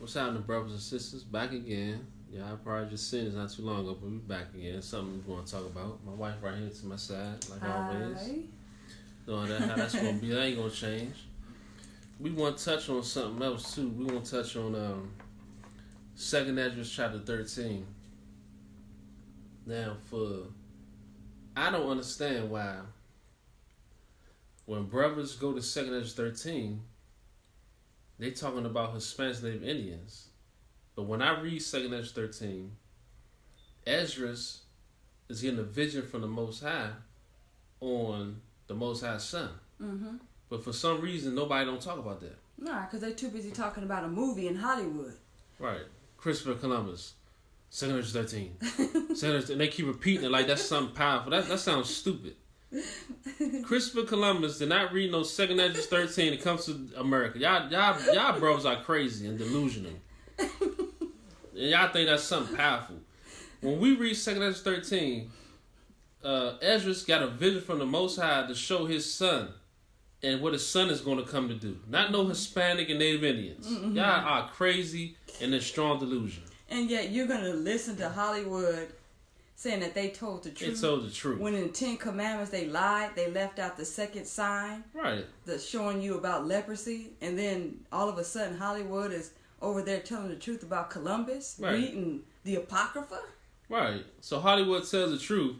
What's happening, brothers and sisters? Back again. Yeah, I probably just seen this not too long ago, but we back again. Something we want to talk about. My wife right here to my side, like always. No, how that's gonna be. That ain't gonna change. We want to touch on something else too. We want to touch on 2Esdras chapter 13. Now, I don't understand why when brothers go to 2Esdras 13, they talking about Hispanic Native Indians. But when I read 2Esdras 13, Esdras is getting a vision from the Most High on the Most High's son. Mm-hmm. But for some reason, nobody don't talk about that. Nah, because they're too busy talking about a movie in Hollywood. Right. Christopher Columbus, 2Esdras 13. 2Esdras, and they keep repeating it like that's something powerful. That sounds stupid. Christopher Columbus did not read no 2Esdras 13 it comes to America. Y'all bros are crazy and delusional. And y'all think that's something powerful. When we read 2Esdras 13, Esdras got a vision from the Most High to show his son and what his son is going to come to do. Not no Hispanic and Native Indians. Mm-hmm. Y'all are crazy and in strong delusion. And yet you're going to listen to Hollywood saying that they told the truth. They told the truth. When in the 10 Commandments they lied, they left out the second sign. Right. That's showing you about leprosy. And then all of a sudden Hollywood is over there telling the truth about Columbus, right, reading the Apocrypha. Right. So Hollywood tells the truth,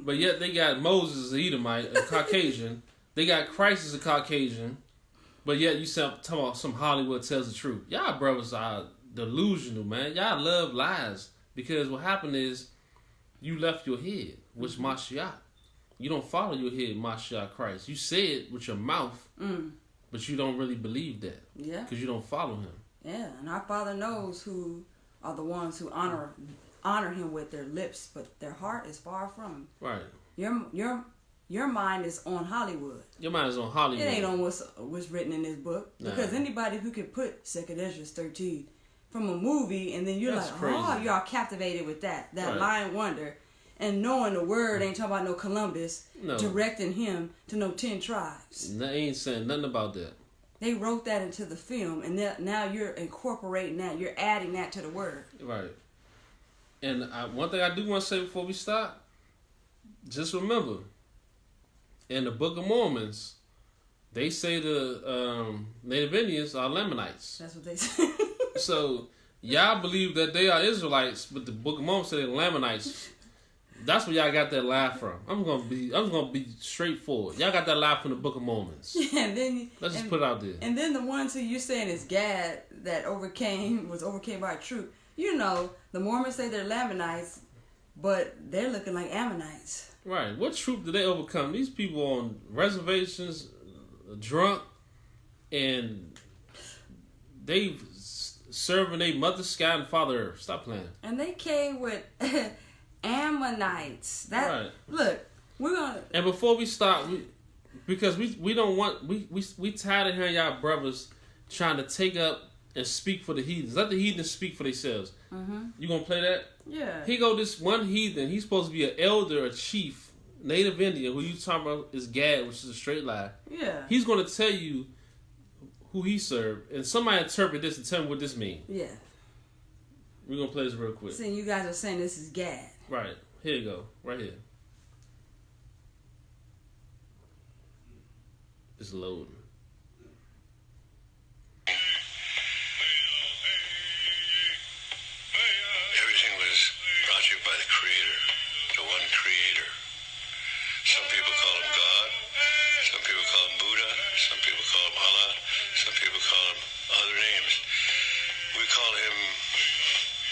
but yet they got Moses as an Edomite, a Caucasian. They got Christ as a Caucasian, but yet you talking about some Hollywood tells the truth. Y'all brothers are delusional, man. Y'all love lies because what happened is you left your head, which Mashiach. You don't follow your head, Mashiach Christ. You say it with your mouth, but you don't really believe that. Yeah. Because you don't follow him. Yeah, and our Father knows who are the ones who honor him with their lips, but their heart is far from him. Right. Your mind is on Hollywood. Your mind is on Hollywood. It ain't on what's written in this book. Nah. Because anybody who can put 2Esdras 13 from a movie and then you're that's like, crazy. Oh, you are captivated with that right. Lying wonder. And knowing the word ain't talking about no Columbus directing him to no 10 tribes. They ain't saying nothing about that. They wrote that into the film, and now you're incorporating that. You're adding that to the word. Right. And one thing I do want to say before we start, just remember, in the Book of Mormons, they say the Native Indians are Lamanites. That's what they say. So, y'all believe that they are Israelites, but the Book of Mormons say they're Lamanites. That's where y'all got that lie from. I'm gonna be straightforward. Y'all got that lie from the Book of Mormons. Yeah, and then let's just put it out there. And then the ones who you're saying is Gad that was overcame by truth. You know, the Mormons say they're Lamanites, but they're looking like Ammonites. Right. What truth did they overcome? These people on reservations, drunk, and they serving their mother sky and father earth. Stop playing. And they came with Ammonites. Right. Look, we're gonna. And before we start, because we don't want we tired of hearing y'all brothers trying to take up and speak for the heathens. Let the heathens speak for themselves. Mm-hmm. You gonna play that? Yeah. Here go this one heathen. He's supposed to be an elder, a chief, Native Indian. Who you talking about is Gad, which is a straight lie. Yeah. He's gonna tell you who he served, and somebody interpret this and tell me what this means. Yeah. We're gonna play this real quick. See, you guys are saying this is Gad. Right. Here you go. Right here. It's loading. Everything was brought to you by the Creator, the one Creator. Some people call him God. Some people call him Buddha. Some people call him Allah. Some people call him other names. We call him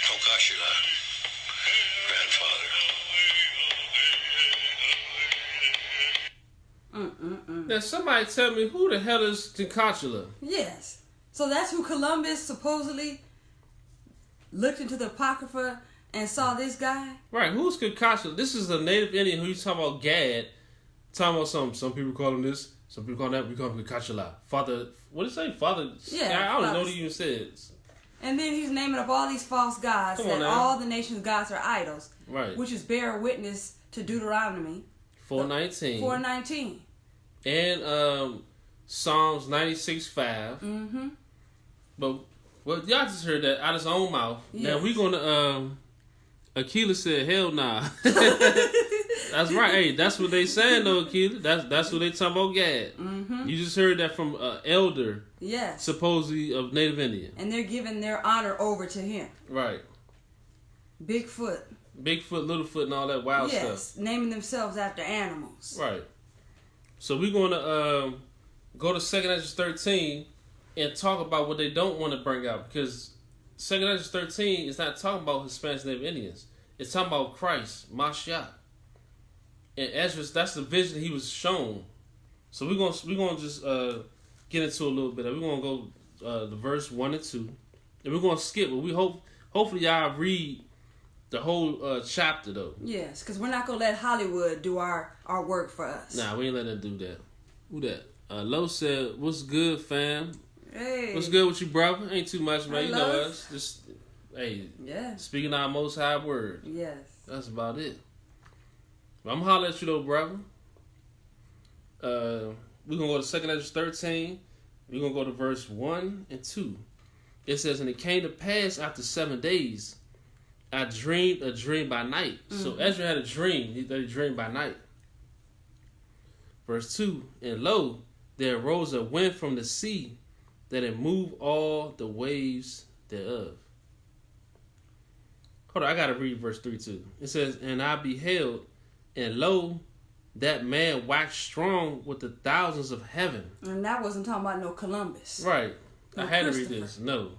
Tonkashila, grandfather. Now somebody tell me who the hell is Tonkashila? Yes. So that's who Columbus supposedly looked into the Apocrypha and saw this guy? Right. Who's Tonkashila? This is a Native Indian who you talking about Gad. Talking about some people call him this, some people call him that, we call him Tonkashila. Father, what did it say? Father? Yeah. I don't know what he even says. And then he's naming up all these false gods, that all the nation's gods are idols. Right. Which is bear witness to Deuteronomy 4:19. 4:19. And Psalms 96:5. Mm-hmm. But Well, y'all just heard that out of his own mouth. Yes. Now we gonna Akila said, "Hell nah." That's right. Hey, that's what they saying though, Akila. That's what they talking about, Gad. Mm-hmm. You just heard that from an elder, yes, supposedly of Native Indian, and they're giving their honor over to him. Right. Bigfoot, Littlefoot, and all that wild stuff. Yes, naming themselves after animals. Right. So we're gonna go to 2Esdras 13 and talk about what they don't want to bring out, because 2Esdras 13 is not talking about Hispanic Native Indians. It's talking about Christ, Mashiach. And Esdras, that's the vision he was shown. So we're gonna just get into a little bit. We're gonna go to verse 1 and 2, and we're gonna skip. But we hopefully y'all read the whole chapter though. Yes, because we're not gonna let Hollywood do our work for us. Nah, we ain't letting them do that. Who that? Lo said, "What's good, fam? Hey, what's good with you, brother? Ain't too much, man. You know Hello. us. Just yeah, speaking our most high word. Yes, That's about it. I'm gonna holler at you though, brother. We're gonna go to 2Esdras 13. We're gonna go to verse 1 and 2. It says, "And it came to pass after 7 days, I dreamed a dream by night." Mm-hmm. So Ezra had a dream that he dreamed by night. Verse 2, "And lo, there arose a wind from the sea, that it moved all the waves thereof." Hold on, I gotta read verse 3 too. It says, "And I beheld, and lo, that man waxed strong with the thousands of heaven." And that wasn't talking about no Columbus. Right. No, I had to read this. No.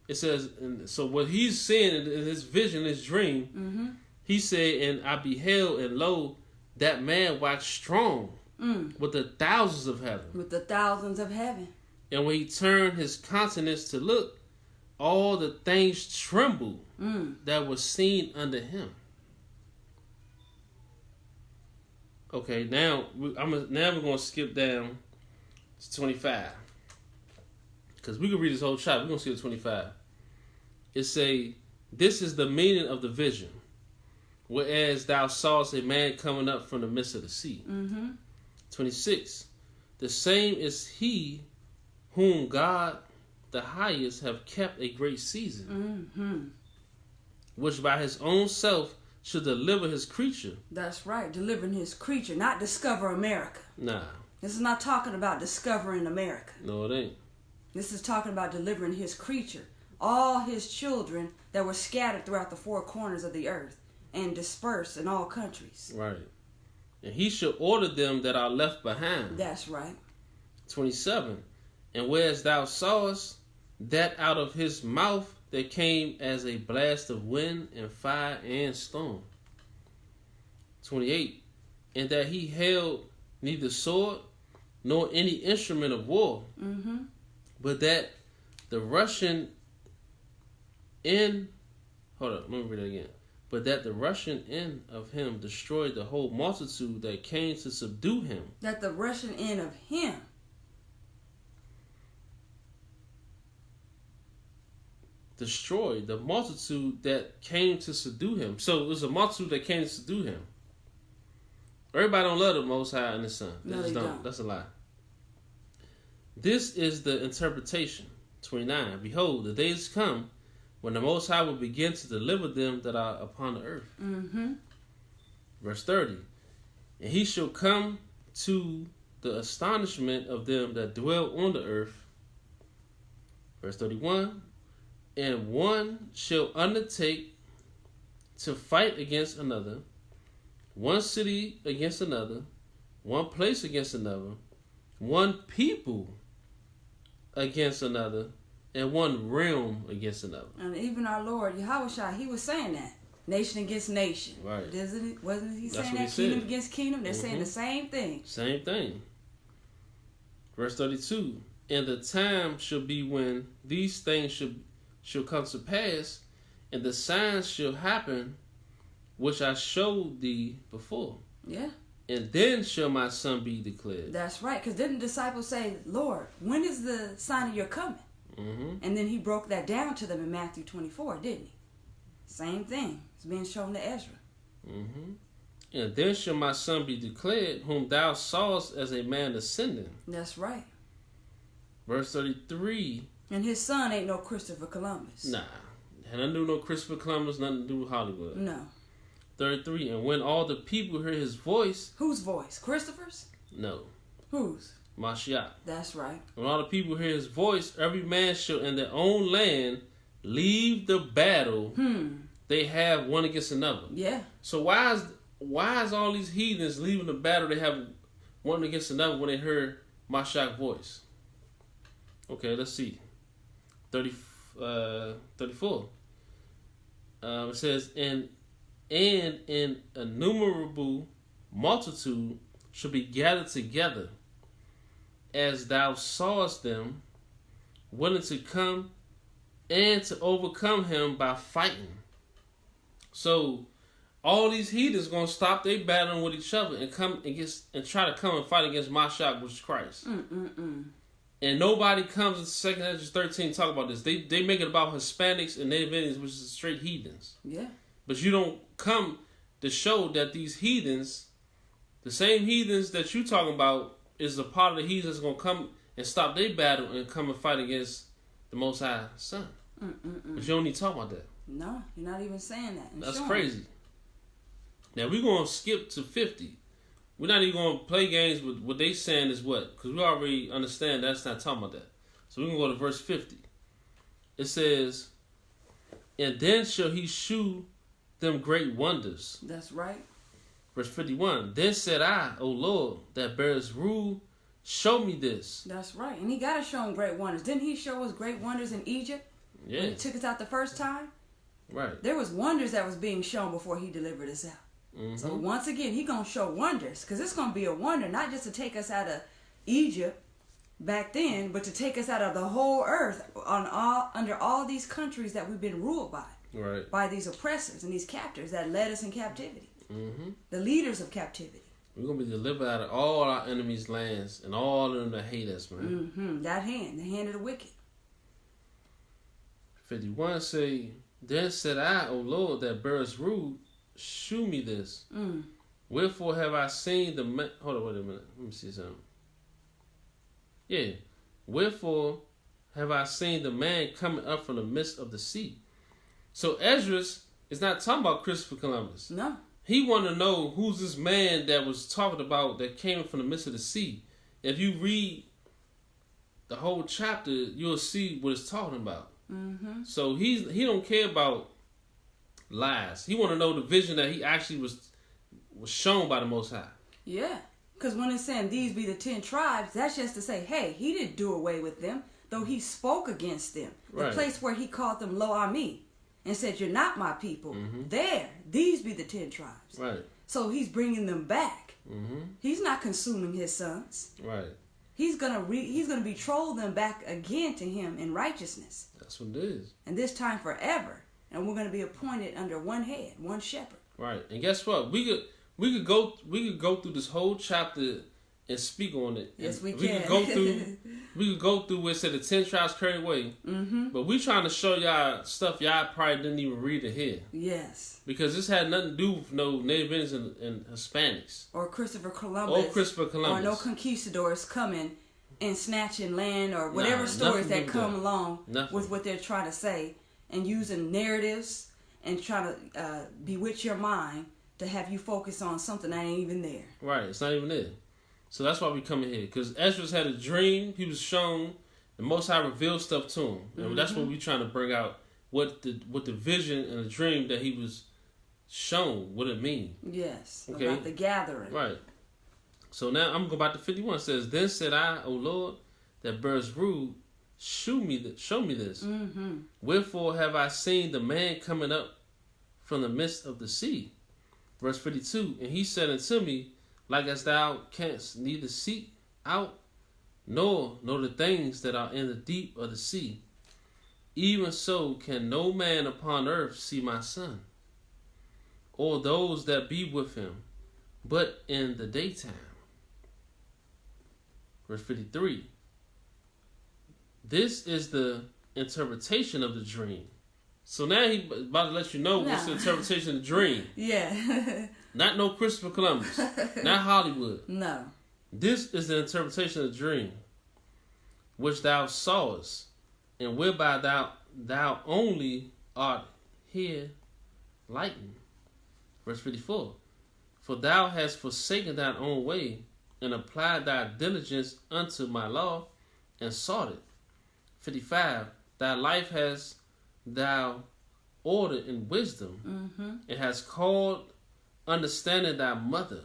It says, and so what he's seeing in his vision, his dream, mm-hmm. he said, "And I beheld, and lo, that man waxed strong with the thousands of heaven." With the thousands of heaven. "And when he turned his countenance to look, all the things trembled that were seen under him." Okay, now we're going to skip down to 25. Because we can read this whole chapter. We're going to skip to 25. It say, "This is the meaning of the vision. Whereas thou sawest a man coming up from the midst of the sea." Mm-hmm. 26. "The same is he whom God the highest have kept a great season, Mm-hmm. which by his own self should deliver his creature." That's right, delivering his creature, not discover America. Nah. This is not talking about discovering America. No, it ain't. This is talking about delivering his creature, all his children that were scattered throughout the four corners of the earth and dispersed in all countries. Right. "And he shall order them that are left behind." That's right. 27. "And whereas thou sawest that out of his mouth there came as a blast of wind and fire and storm." 28. "And that he held neither sword nor any instrument of war, Mm-hmm. but that the rushing in..." Hold up, let me read it again. "But that the rushing in of him destroyed the whole multitude that came to subdue him." That the rushing in of him. Destroyed the multitude that came to subdue him. So it was a multitude that came to subdue him. Everybody don't love the Most High and the Son. They No, just they don't. don't. That's a lie. "This is the interpretation." 29. "Behold, the days come when the Most High will begin to deliver them that are upon the earth." Mm-hmm. Verse 30. "And he shall come to the astonishment of them that dwell on the earth." Verse 31. "And one shall undertake to fight against another, one city against another, one place against another, one people against another, and one realm against another." And even our Lord Yahawashi, he was saying that. Nation against nation. Right. Wasn't he That's saying what he that? Kingdom said. against kingdom? They're saying Mhm. the same thing. Same thing. Verse 32. "And the time shall be when these things shall come to pass, and the signs shall happen which I showed thee before. Yeah. And then shall my son be declared." That's right. Because didn't the disciples say, "Lord, when is the sign of your coming?" Mm-hmm. And then he broke that down to them in Matthew 24, didn't he? Same thing. It's being shown to Ezra. Mm-hmm. "And then shall my son be declared, whom thou sawest as a man ascending." That's right. Verse 33. And his son ain't no Christopher Columbus. Nah. Had nothing to do with no Christopher Columbus, nothing to do with Hollywood. No. 33. And when all the people hear his voice... Whose voice? Christopher's? No. Whose? Mashiach. That's right. When all the people hear his voice, every man shall in their own land leave the battle they have one against another. Yeah. So why is all these heathens leaving the battle they have one against another when they heard Mashiach's voice? Okay, let's see. 34. It says, and an innumerable multitude shall be gathered together, as thou sawest them, willing to come and to overcome him by fighting. So all these heathens gonna stop they battling with each other and come and try to come and fight against Mashiach, which is Christ. And nobody comes in 2 Esdras 13 talk about this. They make it about Hispanics and Native Indians, which is straight heathens. Yeah. But you don't come to show that these heathens, the same heathens that you talking about, is a part of the heathens gonna come and stop their battle and come and fight against the Most High Son. But you don't need to talk about that. No, you're not even saying that. That's crazy. Now we're gonna skip to 50. We're not even gonna play games with what they saying is what, because we already understand that's not talking about that. So we're gonna go to verse 50. It says, and then shall he shew them great wonders. That's right. Verse 51. Then said I, O Lord, that bears rule, show me this. That's right. And he got to show them great wonders. Didn't he show us great wonders in Egypt? Yeah. When he took us out the first time? Right. There was wonders that was being shown before he delivered us out. So once again, he going to show wonders. Because it's going to be a wonder, not just to take us out of Egypt back then, but to take us out of the whole earth under all these countries that we've been ruled by. Right. By these oppressors and these captors that led us in captivity. The leaders of captivity. We're going to be delivered out of all our enemies' lands and all of them that hate us, man. That hand, the hand of the wicked. 51 say, then said I, O Lord, that bearest rule, shew me this. Wherefore have I seen the man... Hold on, wait a minute. Let me see something. Yeah. Wherefore have I seen the man coming up from the midst of the sea. So Esdras is not talking about Christopher Columbus. No. He want to know who's this man that was talking about that came from the midst of the sea. If you read the whole chapter, you'll see what it's talking about. So he don't care about lies. He want to know the vision that he actually was shown by the Most High. Yeah. Because when it's saying these be the 10 tribes, that's just to say, hey, he didn't do away with them, though he spoke against them. The place where he called them Lo Ami and said, you're not my people. There, these be the 10 tribes. Right. So he's bringing them back. He's not consuming his sons. Right. He's gonna betroth them back again to him in righteousness. That's what it is. And this time forever. And we're gonna be appointed under one head, one shepherd. Right. And guess what? We could go through this whole chapter and speak on it. Yes, we can. We could go through where it said the 10 tribes carried away. But we trying to show y'all stuff y'all probably didn't even read or hear. Yes. Because this had nothing to do with no Native Indians and Hispanics. Or Christopher Columbus. Or no conquistadors coming and snatching land or whatever stories that come along with what they're trying to say. And using narratives and trying to bewitch your mind to have you focus on something that ain't even there. Right. It's not even there. So that's why we coming here. Because Esdras had a dream. He was shown. The Most High revealed stuff to him. And that's what we trying to bring out. What the vision and the dream that he was shown. What it mean. Yes. Okay. About the gathering. Right. So now I'm going back to 51. It says, then said I, O Lord, that bears rule, show me this. Wherefore have I seen the man coming up from the midst of the sea. Verse 52. And he said unto me, like as thou canst neither seek out nor know the things that are in the deep of the sea, even so can no man upon earth see my son, or those that be with him, but in the daytime. Verse 53. This is the interpretation of the dream. So now he about to let you know what's the interpretation of the dream. Yeah. Not no Christopher Columbus. Not Hollywood. No. This is the interpretation of the dream, which thou sawest, and whereby thou only art here lightened. Verse 54. For thou hast forsaken thine own way, and applied thy diligence unto my law, and sought it. 55. Thy life hast thou ordered in wisdom, and hast called understanding thy mother.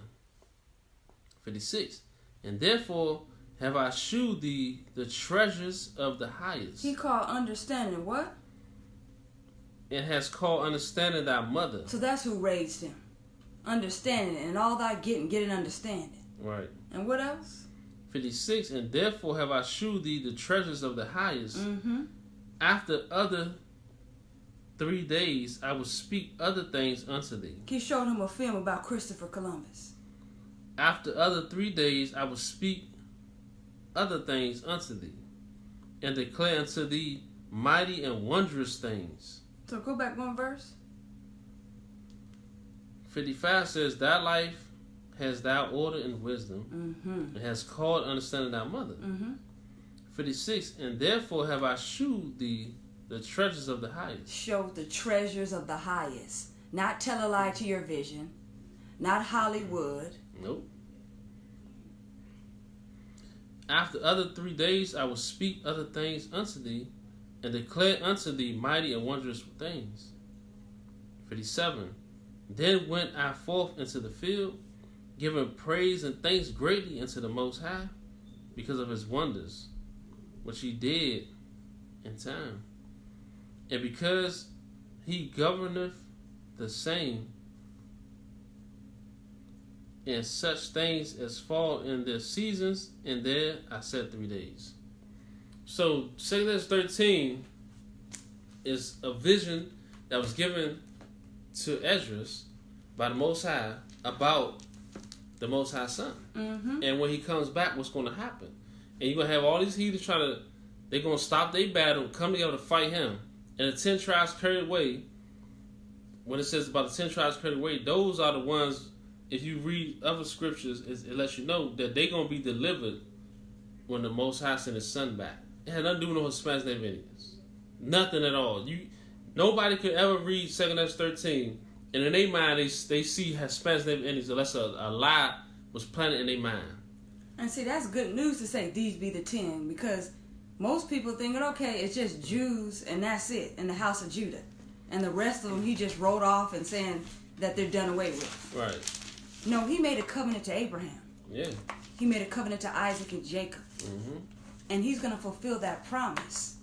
56. And therefore have I shewed thee the treasures of the highest. He called understanding what? And has called understanding thy mother. So that's who raised him. Understanding, and all thy getting, get an understanding. Right. And what else? 56. And therefore have I shewed thee the treasures of the highest. After other 3 days I will speak other things unto thee. He showed him a film about Christopher Columbus. After other 3 days I will speak other things unto thee, and declare unto thee mighty and wondrous things. So go back one verse. 55 says, thy life has thou ordered in wisdom, and has called understanding thy mother. 56, and therefore have I shewed thee the treasures of the highest. Show the treasures of the highest. Not tell a lie to your vision. Not Hollywood. Nope. After other 3 days I will speak other things unto thee, and declare unto thee mighty and wondrous things. 57. Then went I forth into the field, giving praise and thanks greatly unto the Most High, because of his wonders, which he did in time. And because he governeth the same in such things as fall in their seasons, and there I said 3 days. So 2Esdras 13 is a vision that was given to Esdras by the Most High about the Most High Son. And when he comes back, what's going to happen? And you're going to have all these heathens they're going to stop their battle, come together to fight him. And the 10 tribes carried away, when it says about the 10 tribes carried away, those are the ones, if you read other scriptures, it lets you know that they're going to be delivered when the Most High sent his Son back. It had nothing to do with no Hispanics and Indians. Nothing at all. Nobody could ever read 2Esdras 13, and in their mind, they see Hispanics and Indians unless a lie was planted in their mind. And see, that's good news to say these be the 10, because most people thinking, okay, it's just Jews and that's it in the house of Judah. And the rest of them, he just wrote off and saying that they're done away with. Right. No, he made a covenant to Abraham. Yeah. He made a covenant to Isaac and Jacob. And he's going to fulfill that promise.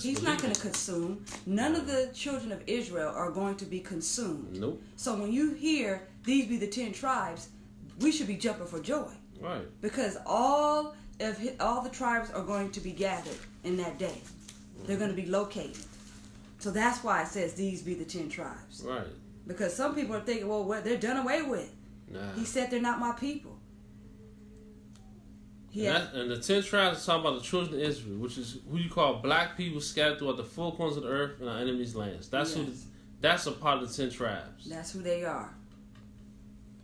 He's not going to consume. None of the children of Israel are going to be consumed. Nope. So when you hear these be the 10 tribes, we should be jumping for joy. Right. Because all the tribes are going to be gathered in that day. They're going to be located. So that's why it says these be the 10 tribes. Right. Because some people are thinking, well, they're done away with. Nah. He said they're not my people. And the 10 tribes is talking about the children of Israel, which is who you call black people scattered throughout the four corners of the earth and our enemies' lands. That's that's a part of the 10 tribes. That's who they are.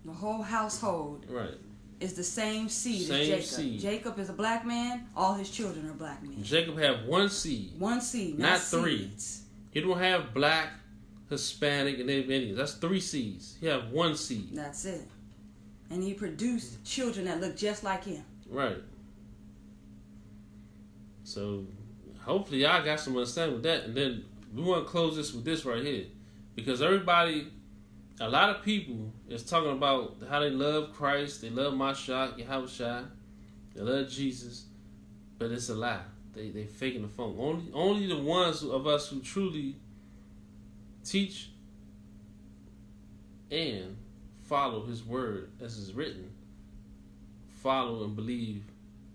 The whole household is the same seed as Jacob. Seed. Jacob is a black man. All his children are black men. Jacob have one seed. One seed, not 3. Seeds. He don't have black, Hispanic, and Native Indians. That's 3 seeds. He have one seed. That's it. And he produced children that look just like him. Right. So, hopefully y'all got some understanding with that. And then we want to close this with this right here. Because a lot of people is talking about how they love Christ, they love Mashiach, Yahawashi, they love Jesus. But it's a lie. They faking the phone. Only the ones of us who truly teach and follow his word as is written, follow and believe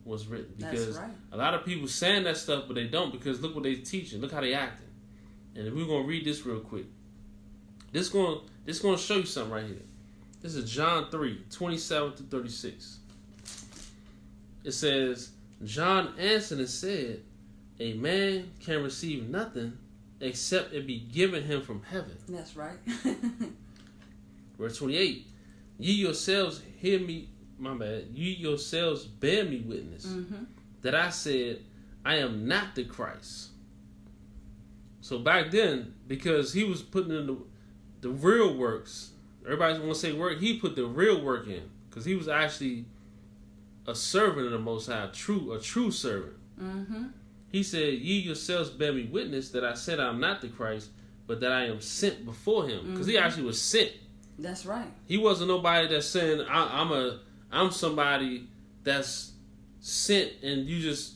what's written. Because a lot of people saying that stuff, but they don't, because look what they teaching. Look how they acting. And we're going to read this real quick. This going to show you something right here. This is John 3, 27 to 36. It says, John answered and said, a man can receive nothing except it be given him from heaven. That's right. Verse 28. Ye yourselves hear me, ye yourselves bear me witness that I said, I am not the Christ, So back then, because he was putting in the real works, everybody want to say work, he put the real work in. Because he was actually a servant of the Most High, a true servant. Mm-hmm. He said, ye yourselves bear me witness that I said I am not the Christ, but that I am sent before him. Because he actually was sent. That's right. He wasn't nobody that's saying, I'm somebody that's sent and you just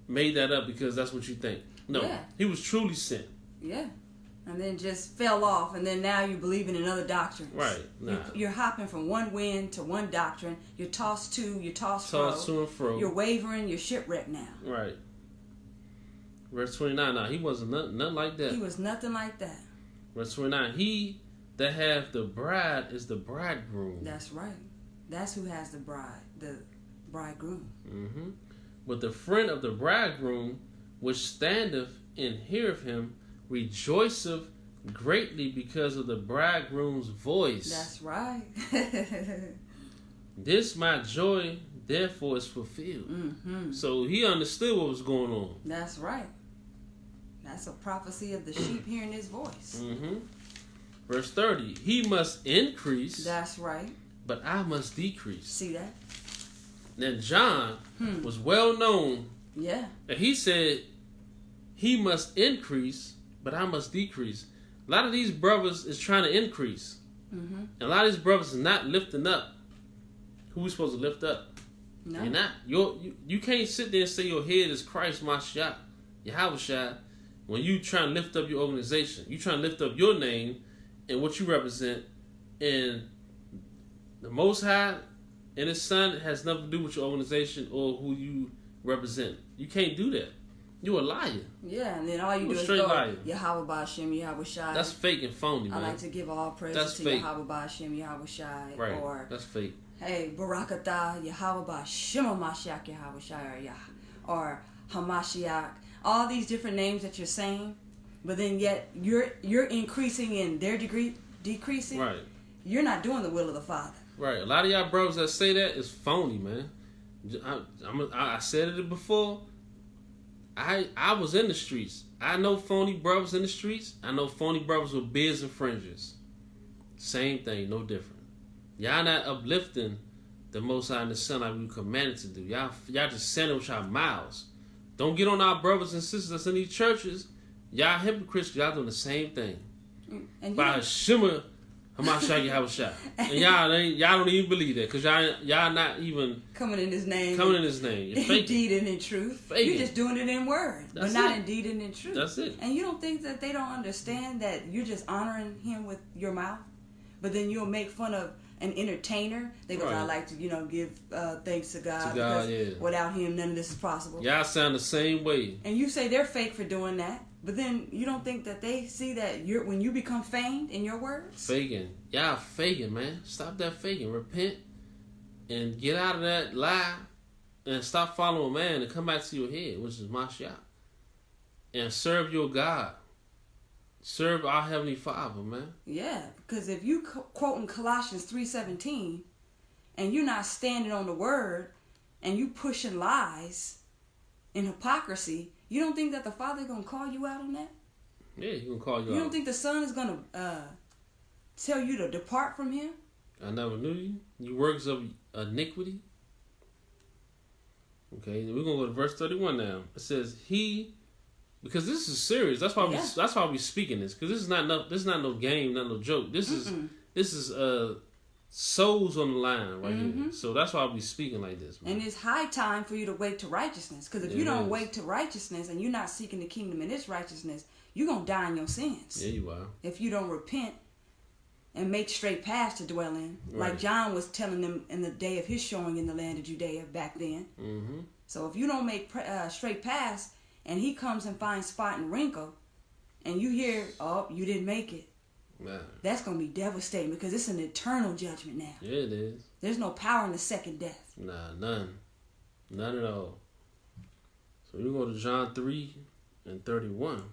made that up because that's what you think. No, he was truly sent. Yeah. And then just fell off, and then now you're believing in other doctrines. Right. Nah. You're hopping from one wind to one doctrine. You're tossed to and fro. You're wavering. You're shipwrecked now. Right. Verse 29. Now, he wasn't nothing like that. He was nothing like that. Verse 29. He that hath the bride is the bridegroom. That's right. That's who has the bride, the bridegroom. Mm-hmm. But the friend of the bridegroom, which standeth and heareth him, rejoiceth greatly because of the bridegroom's voice. That's right. This my joy, therefore, is fulfilled. Mm-hmm. So he understood what was going on. That's right. That's a prophecy of the sheep hearing his voice. Mm-hmm. Verse 30. He must increase. That's right. But I must decrease. See that? Now John was well known. Yeah. And he said, he must increase, but I must decrease. A lot of these brothers is trying to increase. Mm-hmm. And a lot of these brothers is not lifting up who we supposed to lift up. No. You're not. You can't sit there and say your head is Christ, Mashiach, Yahawashi, when you trying to lift up your organization. You trying to lift up your name and what you represent. And the Most High and His Son has nothing to do with your organization or who you represent. You can't do that. You're a liar. Yeah, and then all you do is go, Yahweh Ba'Shem, Yahweh Shai. That's fake and phony, man. I like to give all praise to Yahweh Ba'Shem, Yahweh Shai. Right, or, that's fake. Hey, Barakatah, Yahweh Ba'Shem, Mashiach, Yahweh Shai, or Yah. Or Hamashiach. All these different names that you're saying, but then yet you're increasing and their degree decreasing. Right. You're not doing the will of the Father. Right. A lot of y'all brothers that say that is phony, man. I said it before. I was in the streets. I know phony brothers in the streets. I know phony brothers with beards and fringes. Same thing, no different. Y'all not uplifting the Most High and the Son like we commanded to do. Y'all just saying it with y'all mouths. Don't get on our brothers and sisters that's in these churches. Y'all hypocrites, y'all doing the same thing. And by Shema Hamashiach Yahawashi. And y'all don't even believe that because y'all not even coming in His name. You're faking. Indeed and in truth. Faking. You're just doing it in word, but not indeed and in truth. That's it. And you don't think that they don't understand that you're just honoring Him with your mouth, but then you'll make fun of an entertainer. They go, I like to, give thanks to God. Because without Him, none of this is possible. Y'all sound the same way. And you say they're fake for doing that. But then you don't think that they see that when you become feigned in your words? Faking. Y'all faking, man. Stop that faking. Repent and get out of that lie and stop following man and come back to your head, which is Mashiach. And serve your God. Serve our Heavenly Father, man. Yeah, because if you quoting Colossians 3:17 and you're not standing on the word and you pushing lies and hypocrisy, you don't think that the Father is going to call you out on that? Yeah, He's going to call you out. You don't think the Son is going to tell you to depart from Him? I never knew you. You works of iniquity. Okay, we're going to go to verse 31 now. It says, because this is serious. That's why we speaking this. Because this is not no game, not no joke. This is souls on the line right here. So that's why we speaking like this, man. And it's high time for you to wake to righteousness. Because if you don't wake to righteousness and you're not seeking the kingdom and its righteousness, you're going to die in your sins. Yeah, you are. If you don't repent and make straight paths to dwell in. Right. Like John was telling them in the day of his showing in the land of Judea back then. Mm-hmm. So if you don't make straight paths and he comes and finds spot and wrinkle and you hear, oh, you didn't make it. Nah. That's going to be devastating because it's an eternal judgment now. Yeah, it is. There's no power in the second death. Nah, none. None at all. So we go to John 3:31.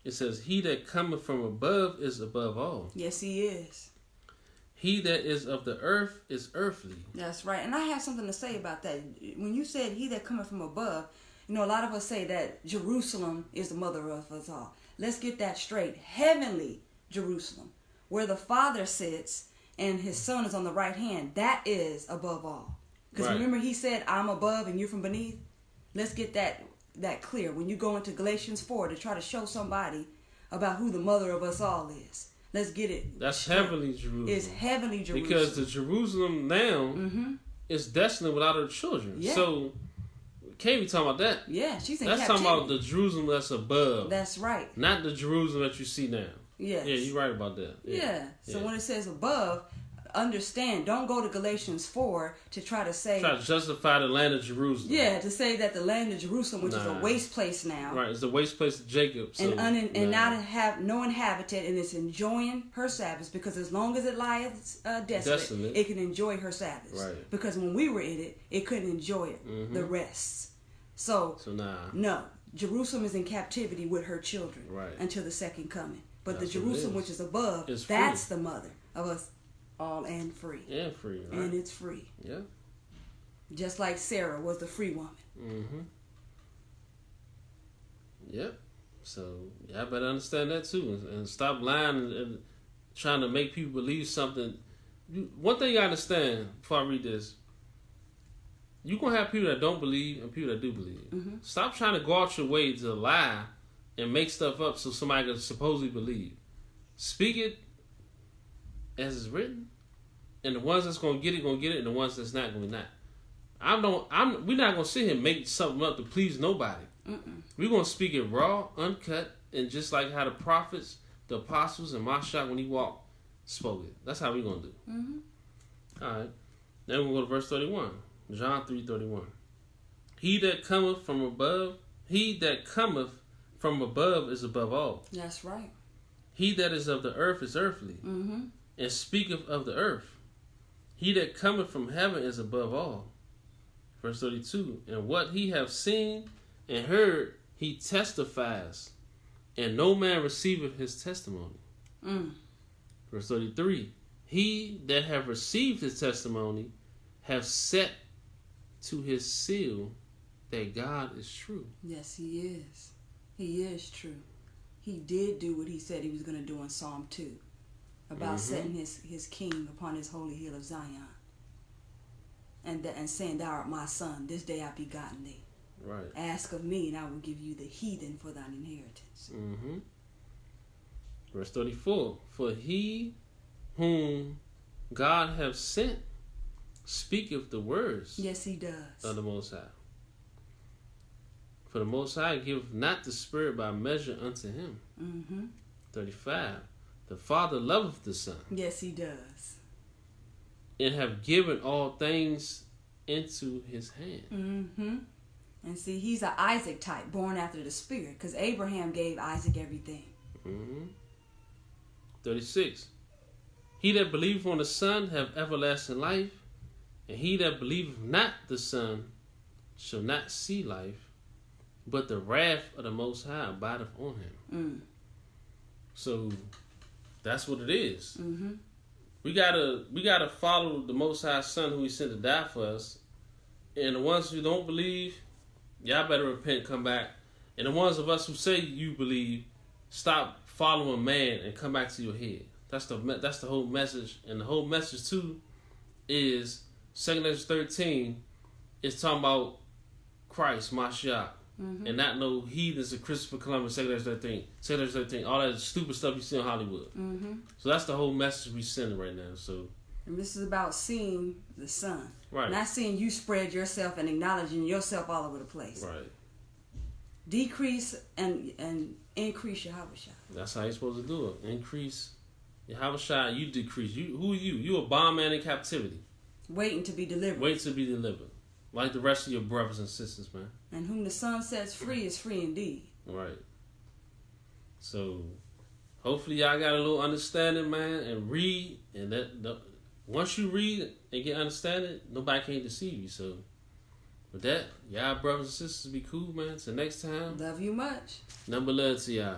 It says, he that cometh from above is above all. Yes, he is. He that is of the earth is earthly. That's right. And I have something to say about that. When you said he that cometh from above, a lot of us say that Jerusalem is the mother of us all. let's get that straight. Heavenly Jerusalem, where the Father sits and his Son is on the right hand, that is above all. Because remember he said, I'm above and you're from beneath? Let's get that clear. When you go into Galatians 4 to try to show somebody about who the mother of us all is, let's get it. That's heavenly Jerusalem. It's heavenly Jerusalem. Because the Jerusalem now is desolate without her children. Yeah. So, can't be talking about that. Yeah, she's in That's captivity. talking about the Jerusalem that's above. That's right. Not the Jerusalem that you see now. Yes. Yeah, you're right about that. Yeah. So when it says above, understand, don't go to Galatians 4 to try to say... Try to justify the land of Jerusalem. Yeah, to say that the land of Jerusalem, which is a waste place now. Right, it's the waste place of Jacob. So, and not have no inhabitant, and it's enjoying her Sabbaths, because as long as it lieth desolate, it can enjoy her Sabbaths. Right. Because when we were in it couldn't enjoy it, the rests. So no, Jerusalem is in captivity with her children until the second coming. But that's the Jerusalem which is above, that's the mother of us all and free. And free, right? And it's free. Yeah. Just like Sarah was the free woman. Mm-hmm. Yep. So, I better understand that too. And stop lying and trying to make people believe something. One thing you gotta understand before I read this, you're going to have people that don't believe and people that do believe. Mm-hmm. Stop trying to go out your way to lie and make stuff up so somebody can supposedly believe. Speak it as it's written, and the ones that's gonna get it, and the ones that's not gonna not. We're not gonna sit here and make something up to please nobody. We're gonna speak it raw, uncut, and just like how the prophets, the apostles, and Mashiach when he walked spoke it. That's how we're gonna do. Mm-hmm. All right. Then we'll go to verse 31. John 3:31. He that cometh from above is above all. That's right. He that is of the earth is earthly, and speaketh of the earth. He that cometh from heaven is above all. Verse 32. And what he have seen and heard, he testifies, and no man receiveth his testimony. Verse 33. He that have received his testimony have set to his seal that God is true. Yes, he is. He is true. He did do what he said he was going to do in Psalm 2 about setting his king upon his holy hill of Zion and saying, thou art my son, this day I begotten thee. Right. Ask of me and I will give you the heathen for thine inheritance. Verse 34. For he whom God hath sent speaketh the words yes, he does. Of the Most High. For the Most High giveth not the Spirit by measure unto him. 35. The Father loveth the Son. Yes, he does. And have given all things into his hand. And see, he's an Isaac type, born after the Spirit, because Abraham gave Isaac everything. 36. He that believeth on the Son have everlasting life, and he that believeth not the Son shall not see life, but the wrath of the Most High abideth on him. So that's what it is. We gotta follow the Most High Son who he sent to die for us. And the ones who don't believe, y'all better repent, come back. And the ones of us who say you believe, stop following man and come back to your head. That's the whole message. And the whole message too is 2Esdras 13 is talking about Christ, Mashiach. And not no heathens of Christopher Columbus, 2Esdras 13, all that stupid stuff you see in Hollywood. So that's the whole message we sending right now. So, and this is about seeing the Son, right? Not seeing you spread yourself and acknowledging yourself all over the place. Right. Decrease and increase Yahawashi. That's how you're supposed to do it. Increase Yahawashi, you decrease. Who are you? You a bondman in captivity, waiting to be delivered. Waiting to be delivered. Like the rest of your brothers and sisters, man. And whom the Son sets free is free indeed. Right. So, hopefully y'all got a little understanding, man, and read. And once you read and get understanding, nobody can deceive you. So, with that, y'all brothers and sisters be cool, man. Till next time. Love you much. Number love to y'all.